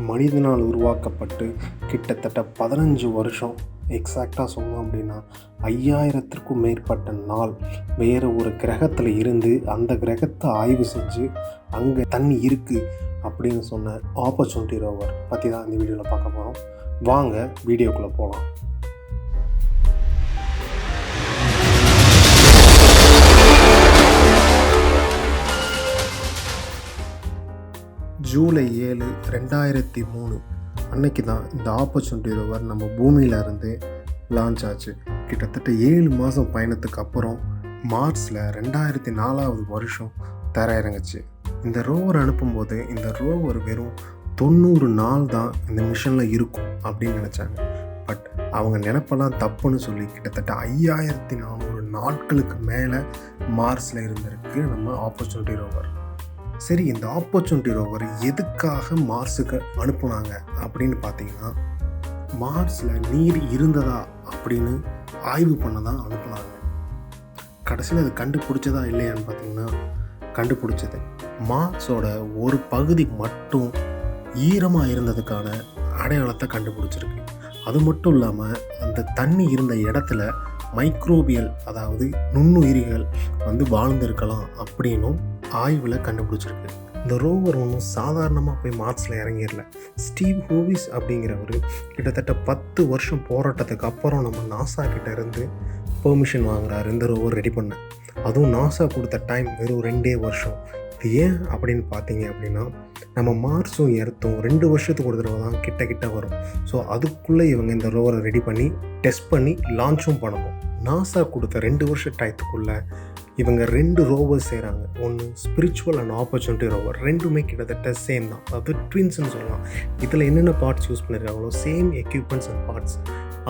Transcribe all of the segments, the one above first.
மனிதனால் உருவாக்கப்பட்டு கிட்டத்தட்ட 15 வருஷம், எக்ஸாக்டாக சொன்னோம் அப்படின்னா 5000த்திற்கும் மேற்பட்ட நாள் வேறு ஒரு கிரகத்தில் இருந்து அந்த கிரகத்தை ஆய்வு செஞ்சு அங்கே தண்ணி இருக்குது அப்படின்னு சொன்ன ஆப்பர்ச்சுனிட்டி ரோவர் பற்றி தான் இந்த வீடியோவில் பார்க்க போகிறோம். வாங்க வீடியோக்குள்ளே போகலாம். ஜூலை 7, 2003 அன்னைக்கு தான் இந்த ஆப்பர்ச்சுனிட்டி ரோவர் நம்ம பூமியிலேருந்து லான்ச் ஆச்சு. கிட்டத்தட்ட 7 மாதம் பயணத்துக்கு அப்புறம் மார்ஸில் 2004வது வருஷம் தர இறங்குச்சு. இந்த ரோவர் அனுப்பும்போது இந்த ரோவர் வெறும் 90 நாள் தான் இந்த மிஷனில் இருக்கும் அப்படின்னு நினச்சாங்க. பட் அவங்க நினைப்பெல்லாம் தப்புன்னு சொல்லி கிட்டத்தட்ட 5400 நாட்களுக்கு மேலே மார்ஸில் இருந்திருக்கு நம்ம ஆப்பர்ச்சுனிட்டி ரோவர். சரி, இந்த ஆப்பர்ச்சுனிட்டி ரோவர் எதுக்காக மார்ஸுக்கு அனுப்புனாங்க அப்படின்னு பார்த்தீங்கன்னா, மார்ஸில் நீர் இருந்ததா அப்படின்னு ஆய்வு பண்ண தான் அனுப்புனாங்க. கடைசியில் அது கண்டுபிடிச்சதா இல்லையான்னு பார்த்தீங்கன்னா கண்டுபிடிச்சது. மார்ஸோட ஒரு பகுதி மட்டும் ஈரமாக இருந்ததுக்கான அடையாளத்தை கண்டுபிடிச்சிருக்கு. அது மட்டும் இல்லாமல் அந்த தண்ணி இருந்த இடத்துல மைக்ரோபியல், அதாவது நுண்ணுயிரிகள் வாழ்ந்திருக்கலாம் அப்படின்னும் ஆய்வில் கண்டுபிடிச்சிருக்கு. இந்த ரோவர் ஒன்றும் சாதாரணமாக போய் மார்ஸில் இறங்கிடல. ஸ்டீவ் ஹோவிஸ் அப்படிங்கிறவர் கிட்டத்தட்ட 10 வருஷம் போராட்டத்துக்கு அப்புறம் நம்ம நாசா கிட்ட இருந்து பெர்மிஷன் வாங்குறாரு இந்த ரோவர் ரெடி பண்ண. அதுவும் நாசா கொடுத்த டைம் வெறும் 2 வருஷம். இது ஏன் அப்படின்னு பார்த்தீங்க அப்படின்னா, நம்ம மார்ஸும் எர்த்தும் 2 வருஷத்துக்கு ஒரு தடவை தான் கிட்ட வரும். ஸோ அதுக்குள்ளே இவங்க இந்த ரோவரை ரெடி பண்ணி டெஸ்ட் பண்ணி லான்ச்சும் பண்ணணும். நாசா கொடுத்த 2 வருஷ டயத்துக்குள்ளே இவங்க 2 ரோவர்ஸ் செய்கிறாங்க. ஒன்று ஸ்பிரிச்சுவல் அண்ட் ஆப்பர்ச்சுனிட்டி ரோவர். ரெண்டுமே கிட்டத்தட்ட சேம் தான், அதாவது ட்வின்ஸ்ன்னு சொல்லலாம். இதில் என்னென்ன பார்ட்ஸ் யூஸ் பண்ணியிருக்காங்களோ சேம் எக்யூப்மெண்ட்ஸ் அண்ட் பார்ட்ஸ்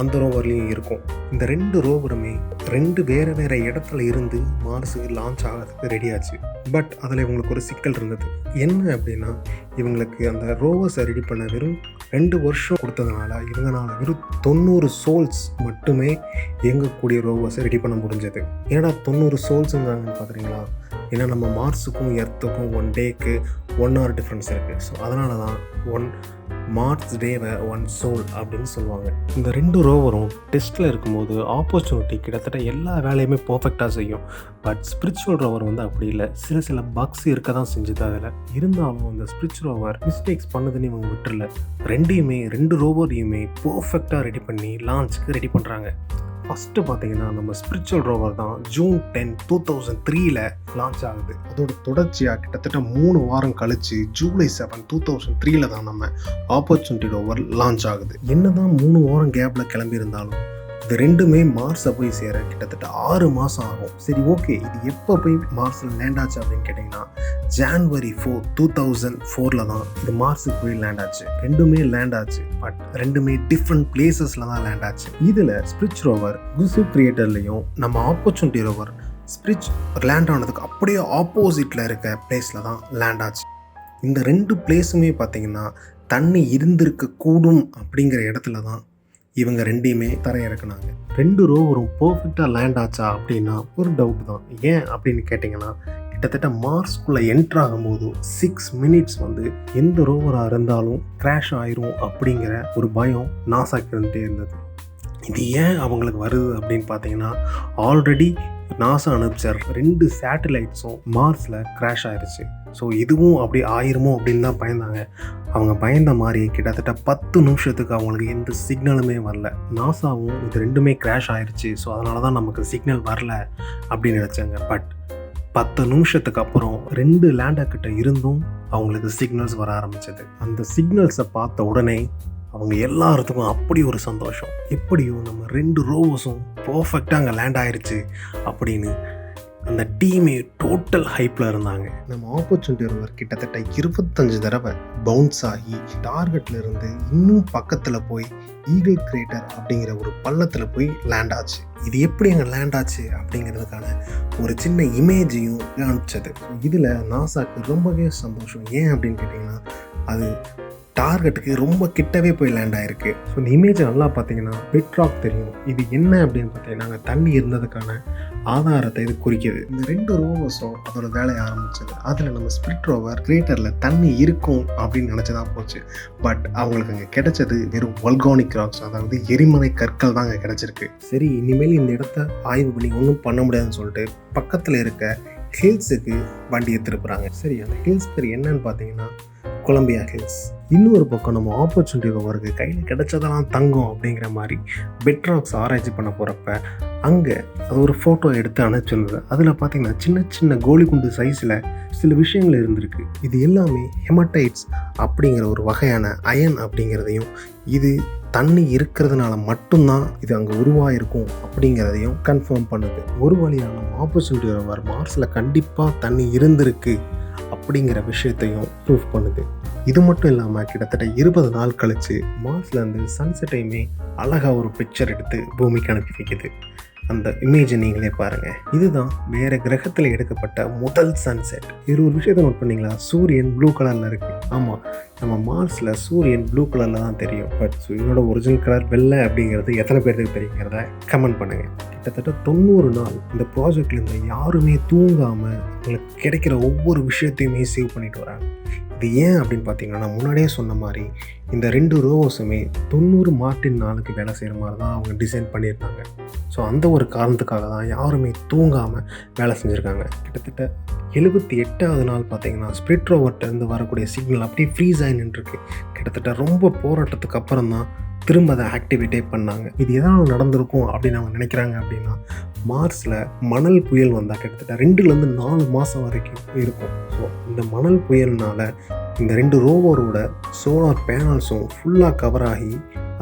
அந்த ரோவர்லேயும் இருக்கும். இந்த 2 ரோவருமே 2 வேறு இடத்துல இருந்து மார்ஸுக்கு லான்ச் ஆகிறதுக்கு ரெடி ஆச்சு. பட் அதில் இவங்களுக்கு ஒரு சிக்கல் இருந்தது. என்ன அப்படின்னா, இவங்களுக்கு அந்த ரோவர்ஸை ரெடி பண்ண வெறும் 2 வருஷம் கொடுத்ததுனால இவங்களால வெறும் 90 சோல்ஸ் மட்டுமே இயங்கக்கூடிய ரோவர்ஸை ரெடி பண்ண முடிஞ்சது. ஏன்னா 90 சோல்ஸுங்கிறாங்கன்னு பார்க்குறீங்களா? ஏன்னா நம்ம மார்ஸுக்கும் எர்த்துக்கும் 1 டேக்கு 1 hour டிஃப்ரென்ஸ் இருக்குது. ஸோ அதனால தான் 1 மார்ஸ் டேவை 1 சோல் அப்படின்னு சொல்லுவாங்க. இந்த 2 ரோவரும் டெஸ்ட்டில் இருக்கும்போது ஆப்பர்ச்சுனிட்டி கிட்டத்தட்ட எல்லா வேலையுமே பர்ஃபெக்டாக செய்யும். பட் ஸ்பிரிச்சுவல் ரோவர் அப்படி இல்லை. சில பக்ஸ் இருக்க தான் செஞ்சுது. அதில் இருந்தாலும் இந்த ஸ்பிரிச்சுவல் ரோவர் மிஸ்டேக்ஸ் பண்ணுதுன்னு இவங்க விட்டுறல. 2 ரோவரையுமே பர்ஃபெக்டாக ரெடி பண்ணி லான்ச்சுக்கு ரெடி பண்ணுறாங்க. ஃபஸ்ட்டு பார்த்தீங்கன்னா நம்ம ஸ்பிரிச்சுவல் ரோவர் தான் ஜூன் 10, 2003 லான்ச் ஆகுது. அதோட தொடர்ச்சியாக கிட்டத்தட்ட 3 வாரம் கழிச்சு ஜூலை 7, 2003 தான் நம்ம ஆப்பர்ச்சுனிட்டி ரோவர் லான்ச் ஆகுது. என்னதான் 3 வாரம் கேப்பில் கிளம்பியிருந்தாலும் இது 2மே மார்ஸை போய் சேர கிட்டத்தட்ட 6 மாதம் ஆகும். சரி, ஓகே, இது எப்போ போய் மார்ஸில் லேண்ட் ஆச்சு அப்படின்னு கேட்டிங்கன்னா, ஜான்வரி 4, 2004 தான் இது மார்ஸுக்கு போய் லேண்ட் ஆச்சு. 2மே லேண்ட் ஆச்சு. பட் 2மே டிஃப்ரெண்ட் பிளேசஸில் தான் லேண்ட் ஆச்சு. இதில் ஸ்பிரிச் ரோவர் குசு கிரியேட்டர்லையும் நம்ம ஆப்பர்ச்சுனிட்டி ரோவர் ஸ்பிரிச் லேண்ட் ஆனதுக்கு அப்படியே ஆப்போசிட்டில் இருக்க பிளேஸில் தான் லேண்ட் ஆச்சு. இந்த 2 பிளேஸுமே பார்த்திங்கன்னா தண்ணி இருந்திருக்க கூடும் அப்படிங்கிற இடத்துல தான் இவங்க 2மே தரையிறக்குனாங்க. 2 ரோவரும் பர்ஃபெக்டாக லேண்ட் ஆச்சா அப்படின்னா ஒரு டவுட் தான். ஏன் அப்படின்னு கேட்டிங்கன்னா, கிட்டத்தட்ட மார்ஸ்குள்ளே என்ட்ரு ஆகும்போது 6 மினிட்ஸ் எந்த ரோவராக இருந்தாலும் கிராஷ் ஆயிரும் அப்படிங்கிற ஒரு பயம் நாசாக்கு இருந்துகிட்டே இருந்தது. இது ஏன் அவங்களுக்கு வருது அப்படின்னு பார்த்தீங்கன்னா, ஆல்ரெடி நாசா அனுப்பிச்ச 2 சேட்டலைட்ஸும் மார்ஸில் கிராஷ் ஆயிடுச்சு. ஸோ இதுவும் அப்படி ஆயிருமோ அப்படின்னு தான் பயந்தாங்க. அவங்க பயந்த மாதிரி கிட்டத்தட்ட 10 நிமிஷத்துக்கு அவங்களுக்கு எந்த சிக்னலுமே வரல. நாசாவும் இது 2மே கிராஷ் ஆயிடுச்சு, ஸோ அதனால தான் நமக்கு சிக்னல் வரல அப்படின்னு நினச்சாங்க. பட் 10 நிமிஷத்துக்கு அப்புறம் 2 லேண்டர்கிட்ட இருந்தும் அவங்களுக்கு சிக்னல்ஸ் வர ஆரம்பிச்சது. அந்த சிக்னல்ஸை பார்த்த உடனே அவங்க எல்லாத்துக்கும் அப்படி ஒரு சந்தோஷம். எப்படியும் நம்ம 2 ரோவர்ஸும் பர்ஃபெக்டாக அங்கே லேண்ட் ஆயிடுச்சு அப்படின்னு அந்த டீமே டோட்டல் ஹைப்பில் இருந்தாங்க. நம்ம ஆப்பர்ச்சுனிட்டி ரோவர் கிட்டத்தட்ட 25 தடவை பவுன்ஸ் ஆகி டார்கெட்டில் இருந்து இன்னும் பக்கத்தில் போய் ஈகிள் கிரேட்டர் அப்படிங்கிற ஒரு பள்ளத்தில் போய் லேண்ட் ஆச்சு. இது எப்படி அங்கே லேண்ட் ஆச்சு அப்படிங்கிறதுக்கான ஒரு சின்ன இமேஜையும் அனுப்பிச்சது. இதில் நாசாக்கு ரொம்பவே சந்தோஷம். ஏன் அப்படின்னு கேட்டிங்கன்னா, அது டார்கெட்டுக்கு ரொம்ப கிட்டவே போய் லேண்ட் ஆயிருக்கு. ஸோ இந்த இமேஜை நல்லா பார்த்தீங்கன்னா பெட்ராக் தெரியும். இது என்ன அப்படின்னு பார்த்தீங்கன்னா தண்ணி இருந்ததுக்கான ஆதாரத்தை இது குறிக்குது. இந்த 2 ரோவர்ஸும் அதோட வேலையை ஆரம்பிச்சது. அதில் நம்ம ஸ்பிரிட் ரோவர் கிரேட்டரில் தண்ணி இருக்கும் அப்படின்னு நினச்சதா போச்சு. பட் அவங்களுக்கு அங்கே கிடைச்சது வெறும் வல்கானிக் ராக்ஸ், அதாவது எரிமலை கற்கள் தான் அங்கே கிடைச்சிருக்கு. சரி, இனிமேல் இந்த இடத்த ஆய்வு பண்ணி ஒன்றும் பண்ண முடியாதுன்னு சொல்லிட்டு பக்கத்தில் இருக்க ஹில்ஸுக்கு வண்டியை திருப்புறாங்க. சரி, அந்த ஹில்ஸ் பேர் என்னன்னு பார்த்தீங்கன்னா கொலம்பியா ஹில்ஸ். இன்னொரு பக்கம் நம்ம ஆப்பர்ச்சுனிட்டி ரோவருக்கு கையில் கிடைச்சதெல்லாம் தங்கம் அப்படிங்கிற மாதிரி பெட்ராக்ஸ் ஆராய்ச்சி பண்ண போகிறப்ப அங்கே அது ஒரு ஃபோட்டோ எடுத்து அனுப்பிச்சிருந்தது. அதில் பார்த்தீங்கன்னா சின்ன சின்ன கோலி குண்டு சைஸில் சில விஷயங்கள் இருந்திருக்கு. இது எல்லாமே ஹெமடைட்ஸ் அப்படிங்கிற ஒரு வகையான அயன் அப்படிங்கிறதையும், இது தண்ணி இருக்கிறதுனால மட்டும்தான் இது அங்கே உருவாயிருக்கும் அப்படிங்கிறதையும் கன்ஃபார்ம் பண்ணுது. ஒரு வழியாக நம்ம ஆப்பர்ச்சுனிட்டி ரோவர் மார்ஸில் கண்டிப்பாக தண்ணி இருந்திருக்கு அப்படிங்கிற விஷயத்தையும் ப்ரூஃப் பண்ணுது. இது மட்டும் இல்லாமல் கிட்டத்தட்ட 20 நாள் கழித்து மார்ஸ்லேருந்து சன்செட்டையுமே அழகாக ஒரு பிக்சர் எடுத்து பூமிக்கு அனுப்பி வைக்குது. அந்த இமேஜை நீங்களே பாருங்கள். இதுதான் வேறு கிரகத்தில் எடுக்கப்பட்ட முதல் சன்செட். இது ஒரு விஷயத்தை நோட் பண்ணிங்களா? சூரியன் ப்ளூ கலரில் இருக்குது. ஆமாம், நம்ம மார்ஸில் சூரியன் ப்ளூ கலரில் தான் தெரியும். பட் சூரியனோட ஒரிஜினல் கலர் வெள்ளை அப்படிங்கிறது எத்தனை பேருக்கு தெரியுங்கிறத கமெண்ட் பண்ணுங்கள். கிட்டத்தட்ட 90 நாள் இந்த ப்ராஜெக்ட்லேருந்து யாருமே தூங்காமல் உங்களுக்கு கிடைக்கிற ஒவ்வொரு விஷயத்தையுமே சேவ் பண்ணிட்டு வராங்க. இது ஏன் அப்படின்னு பார்த்தீங்கன்னா, நான் முன்னாடியே சொன்ன மாதிரி இந்த 2 ரோவர்ஸுமே 90 மார்டின் நாளுக்கு வேலை செய்கிற மாதிரி தான் அவங்க டிசைன் பண்ணியிருந்தாங்க. ஸோ அந்த ஒரு காரணத்துக்காக தான் யாருமே தூங்காமல் வேலை செஞ்சுருக்காங்க. கிட்டத்தட்ட 78வது நாள் பார்த்தீங்கன்னா ஸ்பிரிட் ரோவர்ட்டேருந்து வரக்கூடிய சிக்னல் அப்படியே ஃப்ரீஸ் ஆகி நின்றுருக்கு. கிட்டத்தட்ட ரொம்ப போராட்டத்துக்கு அப்புறம் தான் திரும்ப அதை ஆக்டிவேட்டே பண்ணாங்க. இது எதாவது நடந்திருக்கும் அப்படின்னு அவங்க நினைக்கிறாங்க. அப்படின்னா மார்ஸில் மணல் புயல் வந்தால் கிட்டத்தட்ட 2லேருந்து 4 மாதம் வரைக்கும் இருக்கும். ஸோ இந்த மணல் புயல்னால் இந்த 2 ரோவரோட சோலார் பேனல்ஸும் ஃபுல்லாக கவர் ஆகி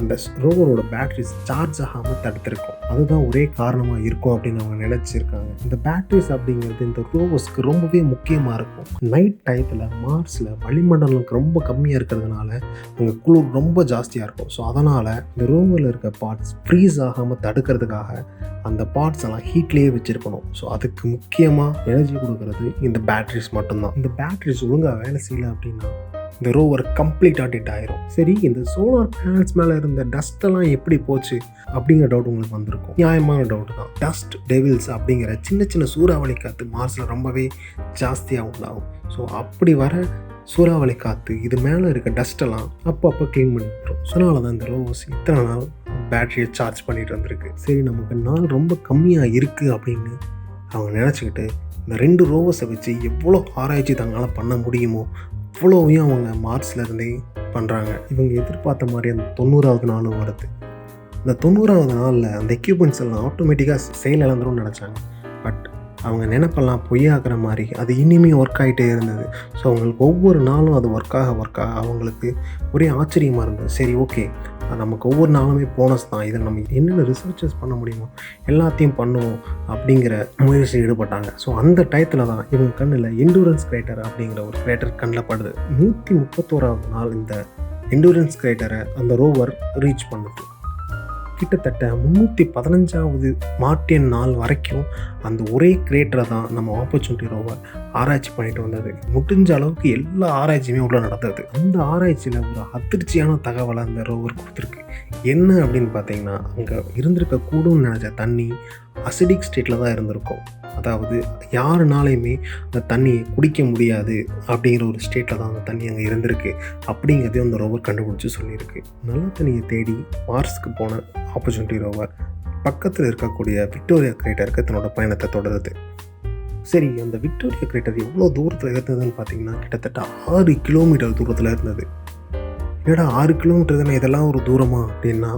அந்த ரோவரோட பேட்டரிஸ் சார்ஜ் ஆகாமல் தடுத்திருக்கும். அதுதான் ஒரே காரணமாக இருக்கும் அப்படின்னு அவங்க நினச்சிருக்காங்க. இந்த பேட்டரிஸ் அப்படிங்கிறது இந்த ரோவர்ஸ்க்கு ரொம்பவே முக்கியமாக இருக்கும். நைட் டயத்தில் மார்ஸில் வளிமண்டலம் ரொம்ப கம்மியாக இருக்கிறதுனால அங்கே குளிர் ரொம்ப ஜாஸ்தியாக இருக்கும். ஸோ அதனால் இந்த ரோவரில் இருக்க பார்ட்ஸ் ஃப்ரீஸ் ஆகாமல் தடுக்கிறதுக்காக அந்த பார்ட்ஸ் எல்லாம் ஹீட்லேயே வச்சுருக்கணும். ஸோ அதுக்கு முக்கியமாக எனர்ஜி கொடுக்கறது இந்த பேட்டரிஸ் மட்டும்தான். இந்த பேட்டரிஸ் ஒழுங்காக வேலை செய்யலை அப்படின்னா இந்த ரோவர் கம்ப்ளீட்டாக டெட் ஆயிரும். சரி, இந்த சோலார் பேனல்ஸ் மேலே இருந்த டஸ்ட்டெல்லாம் எப்படி போச்சு அப்படிங்கிற டவுட் உங்களுக்கு வந்திருக்கும். நியாயமான டவுட் தான். டஸ்ட் டெவில்ஸ் அப்படிங்கிற சின்ன சின்ன சூறாவளி காற்று மார்ஸில் ரொம்பவே ஜாஸ்தியாக உண்டாகும். ஸோ அப்படி வர சூறாவளி காற்று இது மேலே இருக்க டஸ்ட்டெல்லாம் அப்பப்போ க்ளீன் பண்ணிவிட்டுரும். ஸோ அதனால தான் இந்த ரோவர்ஸ் இத்தனை நாள் பேட்டரியை சார்ஜ் பண்ணிட்டு வந்திருக்கு. சரி, நமக்கு நாள் ரொம்ப கம்மியாக இருக்குது அப்படின்னு அவங்க நினச்சிக்கிட்டு இந்த 2 ரோவர்ஸை வச்சு எவ்வளோ ஆராய்ச்சி தங்களால் பண்ண முடியுமோ அவ்வளோவையும் அவங்க மார்ஸ்லேருந்தே பண்ணுறாங்க. இவங்க எதிர்பார்த்த மாதிரி அந்த 90வது நாளும் வருது. அந்த 90வது நாளில் அந்த எக்யூப்மெண்ட்ஸ் எல்லாம் ஆட்டோமேட்டிக்காக செயல் இழந்துரும்னு நினச்சாங்க. பட் அவங்க நினைப்பெல்லாம் பொய்யாக்குற மாதிரி அது இனிமேல் ஒர்க் ஆகிட்டே இருந்தது. ஸோ அவங்களுக்கு ஒவ்வொரு நாளும் அது ஒர்க்காக அவங்களுக்கு ஒரே ஆச்சரியமாக இருந்தது. சரி, ஓகே, நமக்கு ஒவ்வொரு நாளுமே போனஸ் தான். இதில் நம்ம என்னென்ன ரிசர்ச்சஸ் பண்ண முடியுமோ எல்லாத்தையும் பண்ணுவோம் அப்படிங்கிற முயற்சி ஈடுபட்டாங்க. ஸோ அந்த டயத்தில் தான் இவங்க கண்ணில் எண்டூரன்ஸ் கிரேட்டர் அப்படிங்கிற ஒரு கிரேட்டர் கண்ணில் படுது. 131வது நாள் இந்த எண்டூரன்ஸ் கிரேட்டரை அந்த ரோவர் ரீச் பண்ணுது. கிட்டத்தட்ட 315வது மார்டியன் நாள் வரைக்கும் அந்த ஒரே கிரேட்டரை தான் நம்ம ஆப்பர்ச்சுனிட்டி ரோவர் ஆராய்ச்சி பண்ணிட்டு வந்தது. முடிஞ்ச அளவுக்கு எல்லா ஆராய்ச்சியுமே உள்ள நடந்தது. அந்த ஆராய்ச்சியில் ஒரு அதிர்ச்சியான தகவலை அந்த ரோவர் கொடுத்துருக்கு. என்ன அப்படின்னு பார்த்தீங்கன்னா, அங்கே இருந்திருக்க கூடும்னு நினச்ச தண்ணி அசிடிக் ஸ்டேட்டில் தான் இருந்திருக்கும். அதாவது யாருனாலையுமே அந்த தண்ணியை குடிக்க முடியாது அப்படிங்கிற ஒரு ஸ்டேட்டில் தான் அந்த தண்ணி அங்கே இருந்திருக்கு அப்படிங்கிறதையும் அந்த ரோவர் கண்டுபிடிச்சி சொல்லியிருக்கு. நல்ல தண்ணியை தேடி மார்ஸ்க்கு போன ஆப்பர்ச்சுனிட்டி ரோவர் பக்கத்தில் இருக்கக்கூடிய விக்டோரியா கிரேட்டருக்கு தன்னோட பயணத்தை தொடருது. சரி, அந்த விக்டோரியா கிரேட்டர் எவ்வளோ தூரத்தில் இருந்ததுன்னு பார்த்தீங்கன்னா கிட்டத்தட்ட 6 கிலோமீட்டர் தூரத்தில் இருந்தது. ஏடா 6 கிலோமீட்டர் தானே, இதெல்லாம் ஒரு தூரமா அப்படின்னா,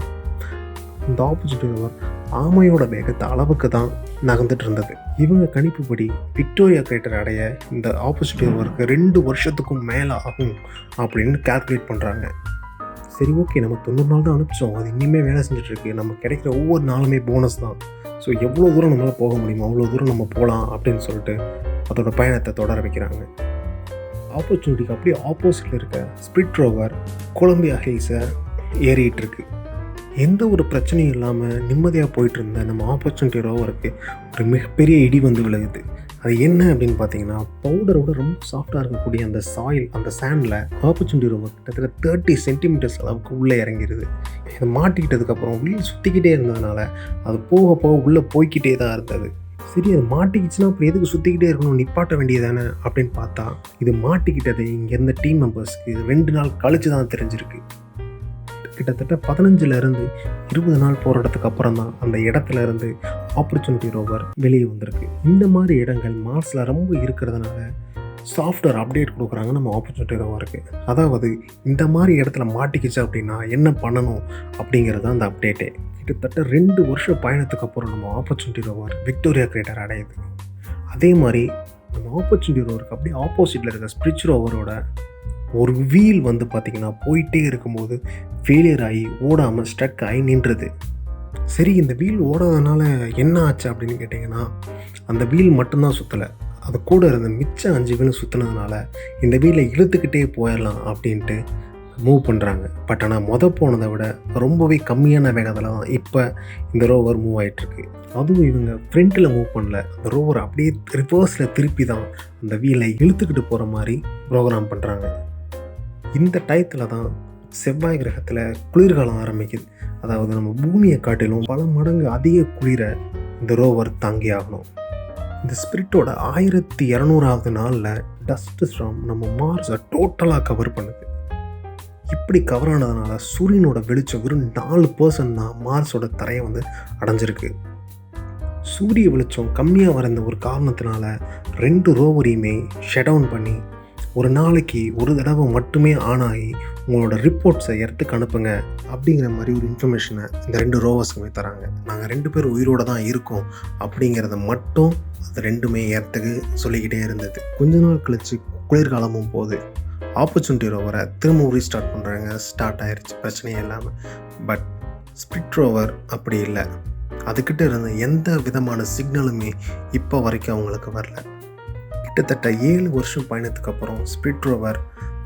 இந்த ஆப்பர்ச்சுனிட்டி ரோவர் ஆமையோட வேகத்தை அளவுக்கு தான் நகர்ந்துட்டு இருந்தது. இவங்க கணிப்புப்படி விக்டோரியா கிரேட்டர் அடைய இந்த ஆப்பர்ச்சுனிட்டி ரோவருக்கு 2 வருஷத்துக்கும் மேலே ஆகும் அப்படின்னு கால்குலேட் பண்ணுறாங்க. சரி, ஓகே, நம்ம 90 நாள் தான் அனுப்பிச்சோம், அது இனிமேல் வேலை செஞ்சுட்ருக்கு, நம்ம கிடைக்கிற ஒவ்வொரு நாளுமே போனஸ் தான். ஸோ எவ்வளோ தூரம் நம்மளால் போக முடியுமோ அவ்வளோ தூரம் நம்ம போகலாம் அப்படின்னு சொல்லிட்டு அதோட பயணத்தை தொடர வைக்கிறாங்க. ஆப்பர்ச்சுனிட்டிக்கு அப்படியே ஆப்போசிட்டில் இருக்க ஸ்பிரிட் ரோவர் கொலம்பியா ஹில்ஸை ஏறிட்டு இருக்கு. எந்த ஒரு பிரச்சனையும் இல்லாமல் நிம்மதியாக போயிட்டு இருந்த நம்ம ஆப்பர்ச்சுனிட்டி ரோவருக்கு ஒரு மிகப்பெரிய இடி வந்து விழுகுது. அது என்ன அப்படின்னு பார்த்தீங்கன்னா, பவுடரோட ரொம்ப சாஃப்டாக இருக்கக்கூடிய அந்த சாயில், அந்த சாண்டில் ஆப்பர்ச்சுனிட்டி ரோவர் கிட்டத்தட்ட 30 சென்டிமீட்டர்ஸ் அளவுக்கு உள்ளே இறங்கிடுது. இதை மாட்டிக்கிட்டதுக்கப்புறம் வீல் சுற்றிக்கிட்டே இருந்ததுனால அது போக போக உள்ளே போய்கிட்டே தான் இருந்தது. சரி, அது மாட்டிக்கிச்சுன்னா அப்புறம் எதுக்கு சுற்றிக்கிட்டே இருக்கணும், நிப்பாட்ட வேண்டியதானே அப்படின்னு பார்த்தா, இது மாட்டிக்கிட்டது இங்கே இருந்த டீம் மெம்பர்ஸ்க்கு 2 நாள் கழிச்சு தான் தெரிஞ்சிருக்கு. கிட்டத்தட்ட 15லேருந்து 20 நாள் போராட்டத்துக்கு அப்புறம் தான் அந்த இடத்துல இருந்து ஆப்பர்ச்சுனிட்டி ரோவர் வெளியே வந்திருக்கு. இந்த மாதிரி இடங்கள் மார்ஸில் ரொம்ப இருக்கிறதுனால சாஃப்ட்வேர் அப்டேட் கொடுக்குறாங்க நம்ம ஆப்பர்ச்சுனிட்டி ரோவருக்கு. அதாவது இந்த மாதிரி இடத்துல மாட்டிக்கிச்சு அப்படின்னா என்ன பண்ணணும் அப்படிங்கிறது தான் அந்த அப்டேட்டே. கிட்டத்தட்ட 2 வருஷ பயணத்துக்கு அப்புறம் நம்ம ஆப்பர்ச்சுனிட்டி ரோவர் விக்டோரியா கிரேட்டர் அடையுது. அதே மாதிரி நம்ம ஆப்பர்ச்சுனிட்டி ரோவருக்கு அப்படியே ஆப்போசிட்டில் இருக்க ஸ்பிரிட்ச் ரோவரோட ஒரு வீல் வந்து பார்த்திங்கன்னா போயிட்டே இருக்கும்போது ஃபெயிலியர் ஆகி ஓடாமல் ஸ்ட்ரக் ஆகி நின்றுது. சரி, இந்த வீல் ஓடாதனால என்ன ஆச்சு அப்படின்னு கேட்டிங்கன்னா, அந்த வீல் மட்டும்தான் சுற்றலை, அது கூட இருந்த மிச்சம் 5 வீலும் சுற்றினதுனால இந்த வீலை இழுத்துக்கிட்டே போயிடலாம் அப்படின்ட்டு மூவ் பண்ணுறாங்க. பட் ஆனால் போனதை விட ரொம்பவே கம்மியான வேகத்தில் தான் இப்போ இந்த ரோவர் மூவ் ஆகிட்டுருக்கு. அதுவும் இவங்க ஃப்ரண்ட்டில் மூவ் பண்ணல, அந்த ரோவர் அப்படியே ரிவர்ஸில் திருப்பி தான் அந்த வீலை இழுத்துக்கிட்டு போகிற மாதிரி ப்ரோக்ராம் பண்ணுறாங்க. இந்த டயத்தில் தான் செவ்வாய் கிரகத்தில் குளிர்காலம் ஆரம்பிக்குது. அதாவது நம்ம பூமியை காட்டிலும் பல மடங்கு அதிக குளிரை இந்த ரோவர் தாங்கி ஆகணும். இந்த ஸ்பிரிட்டோட 1200வது நாளில் டஸ்ட் ஸ்டார்ம் நம்ம மார்ஸை டோட்டலாக கவர் பண்ணுது. இப்படி கவர் ஆனதுனால சூரியனோட வெளிச்சம் வெறும் 4% தான் மார்ஸோட தரையை வந்து அடைஞ்சிருக்கு. சூரிய வெளிச்சம் கம்மியாக வர ஒரு காரணத்தினால 2 ரோவரையுமே ஷட் டவுன் பண்ணி ஒரு நாளைக்கு ஒரு தடவை மட்டுமே ஆன் ஆகி உங்களோட ரிப்போர்ட்ஸை எர்த்துக்கு அனுப்புங்க அப்படிங்கிற மாதிரி ஒரு இன்ஃபர்மேஷனை இந்த 2 ரோவர்ஸுக்குமே தராங்க. நாங்கள் 2 பேர் உயிரோடு தான் இருக்கோம் அப்படிங்கிறத மட்டும் அது 2மே எர்த்துக்கு சொல்லிக்கிட்டே இருந்தது. கொஞ்ச நாள் கழிச்சு குளிர்காலமும் போது ஆப்பர்ச்சுனிட்டி ரோவரை திரும்ப ரீஸ்டார்ட் பண்ணுறாங்க. ஸ்டார்ட் ஆயிடுச்சு பிரச்சனையே இல்லாமல். பட் ஸ்பிரிட் ரோவர் அப்படி இல்லை. அதுக்கிட்ட இருந்த எந்த விதமான சிக்னலுமே இப்போ வரைக்கும் அவங்களுக்கு வரல. கிட்டத்தட்ட 7 வருஷம் பயணத்துக்கு அப்புறம் ஸ்பிரிட் ரோவர்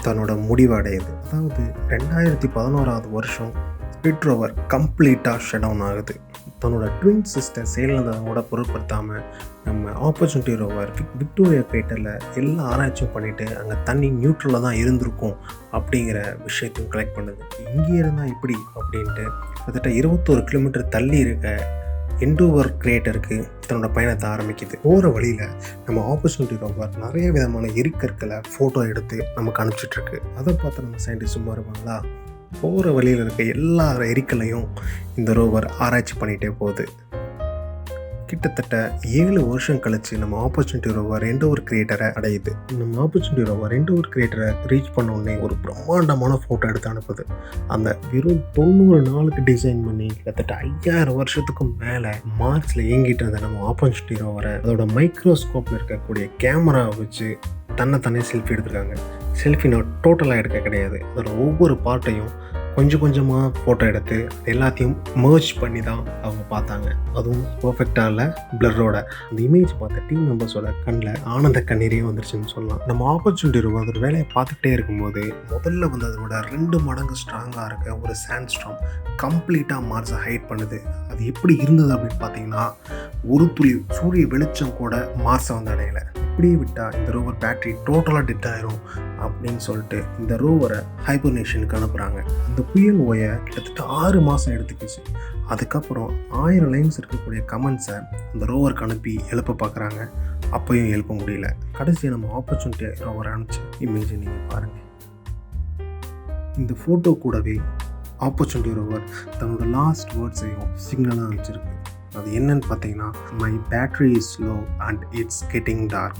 தன்னோட முடிவு அடையுது. அதாவது 2011வது வருஷம் ஸ்பிரிட் ரோவர் கம்ப்ளீட்டாக ஷட் டவுன் ஆகுது. தன்னோட ட்வின் சிஸ்டர் செயல்நோட பொருட்படுத்தாமல் நம்ம ஆப்பர்ச்சுனிட்டி ரோவர் விக்டோரியா கிரேட்டரில் எல்லா ஆராய்ச்சியும் பண்ணிவிட்டு அங்கே தண்ணி நியூட்ரலாக தான் இருந்திருக்கும் அப்படிங்கிற விஷயத்தையும் கலெக்ட் பண்ணுது. இங்கே இருந்தால் எப்படி அப்படின்ட்டு கிட்டத்தட்ட 21 கிலோமீட்டர் தள்ளி இருக்க எண்டோவர் கிரேட்டருக்கு தன்னோட பயணத்தை ஆரம்பிக்குது. போகிற வழியில் நம்ம ஆப்பர்ச்சுனிட்டி ரோவர் நிறைய விதமான எரிக்கற்களை ஃபோட்டோ எடுத்து நமக்கு அனுப்பிச்சிட்ருக்கு. அதை பார்த்து நம்ம சயின்டிஸ்ட் சும்மா இருப்பாங்களா? போகிற வழியில் இருக்க எல்லா எரிக்கலையும் இந்த ரோவர் ஆராய்ச்சி பண்ணிகிட்டே போகுது. கிட்டத்தட்ட 7 வருஷம் கழிச்சு நம்ம ஆப்பர்ச்சுனிட்டி ரோவர் எண்டோவர் கிரியேட்டரை அடையுது. நம்ம ஆப்பர்ச்சுனிட்டி ரோவர் எண்டோவர் கிரியேட்டரை ரீச் பண்ண உடனே ஒரு பிரம்மாண்டமான ஃபோட்டோ எடுத்து அனுப்புது. அந்த வெறும் 90 நாளுக்கு டிசைன் பண்ணி கிட்டத்தட்ட 5000 வருஷத்துக்கும் மேலே மார்ஸில் இயங்கிட்டு இருந்த நம்ம ஆப்பர்ச்சுனிட்டி ரோவரை அதோட மைக்ரோஸ்கோப்பில் இருக்கக்கூடிய கேமராவை வச்சு தன்னை செல்ஃபி எடுத்துருக்காங்க. செல்ஃபி நான் டோட்டலாக எடுக்க கிடையாது, அதோட ஒவ்வொரு பார்ட்டையும் கொஞ்சம் கொஞ்சமாக ஃபோட்டோ எடுத்து எல்லாத்தையும் மர்ஜ் பண்ணி தான் அவங்க பார்த்தாங்க. அதுவும் பர்ஃபெக்டாக இல்லை, பிளரோட. அந்த இமேஜ் பார்த்த டீம் மெம்பர்ஸோட கண்ணில் ஆனந்த கண்ணீரே வந்துருச்சுன்னு சொல்லலாம். நம்ம ஆப்பர்ச்சுனிட்டி ரோவர் அதோட வேலையை பார்த்துக்கிட்டே இருக்கும்போது முதல்ல வந்து அதை விட 2 மடங்கு ஸ்ட்ராங்காக இருக்க ஒரு சாண்ட் ஸ்டார்ம் கம்ப்ளீட்டாக மார்ஸை ஹைட் பண்ணுது. அது எப்படி இருந்தது அப்படின்னு பார்த்தீங்கன்னா, ஒரு துளி சூரிய வெளிச்சம் கூட மார்ஸை வந்து அடையலை. இப்படியே விட்டால் இந்த ரோவர் பேட்டரி டோட்டலாக டெட் ஆயிரும் அப்படின்னு சொல்லிட்டு இந்த ரோவரை ஹைபர்னேஷனுக்கு அனுப்புகிறாங்க. அந்த புயல் ஓய கிட்டத்தட்ட 6 மாதம் எடுத்துக்கிச்சு. அதுக்கப்புறம் 1000 லைன்ஸ் இருக்கக்கூடிய கமெண்ட்ஸை அந்த ரோவருக்கு அனுப்பி எழுப்ப பார்க்குறாங்க. அப்போயும் எழுப்ப முடியல. கடைசியாக நம்ம ஆப்பர்ச்சுனிட்டி ரோவர் அனுப்பிச்ச இமேஜை நீங்கள் பாருங்கள். இந்த ஃபோட்டோ கூடவே ஆப்பர்ச்சுனிட்டி ரோவர் தன்னோட லாஸ்ட் வேர்ட்ஸையும் சிக்னலாக அனுப்பிச்சிருக்கு. அது என்னன்னு பார்த்தீங்கன்னா, my battery is low and it's getting dark.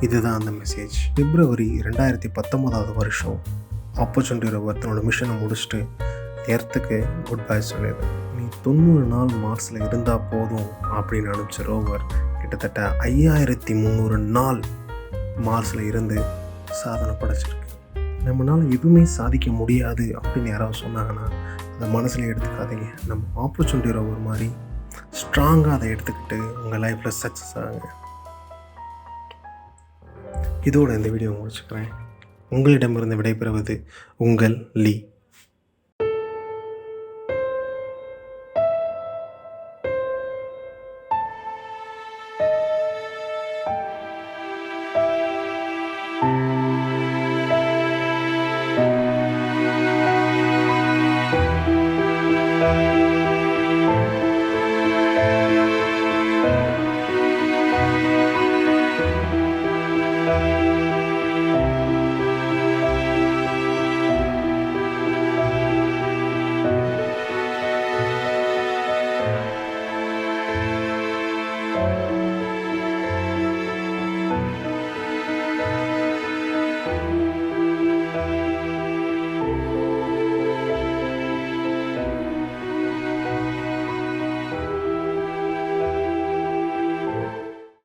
இதுதான் அந்த மெசேஜ். பிப்ரவரி 2019வது வருஷம் ஆப்பர்ச்சுனிட்டி ரோவர் தன்னோட மிஷனை முடிச்சுட்டு எர்த்துக்கு குட் பை சொல்லியது. நீ 90 நாள் மார்ஸில் இருந்தால் போதும் அப்படின்னு அனுப்பிச்ச ரோவர் கிட்டத்தட்ட 5300 நாள் மார்ஸில் இருந்து சாதனை படைச்சிருக்கு. நம்மளால் எதுவுமே சாதிக்க முடியாது அப்படின்னு யாராவது சொன்னாங்கன்னா அதை மனசில் எடுத்துக்காதீங்க. நம்ம ஆப்பர்ச்சுனிட்டி ரோவர் மாதிரி ஸ்ட்ராங்காக அதை எடுத்துக்கிட்டு உங்கள் லைஃப்பில் சக்ஸஸ் ஆகுங்க. இதோட இந்த வீடியோ முடிச்சுக்கிறேன். உங்களிடமிருந்து விடைபெறுவது உங்கள் லீ.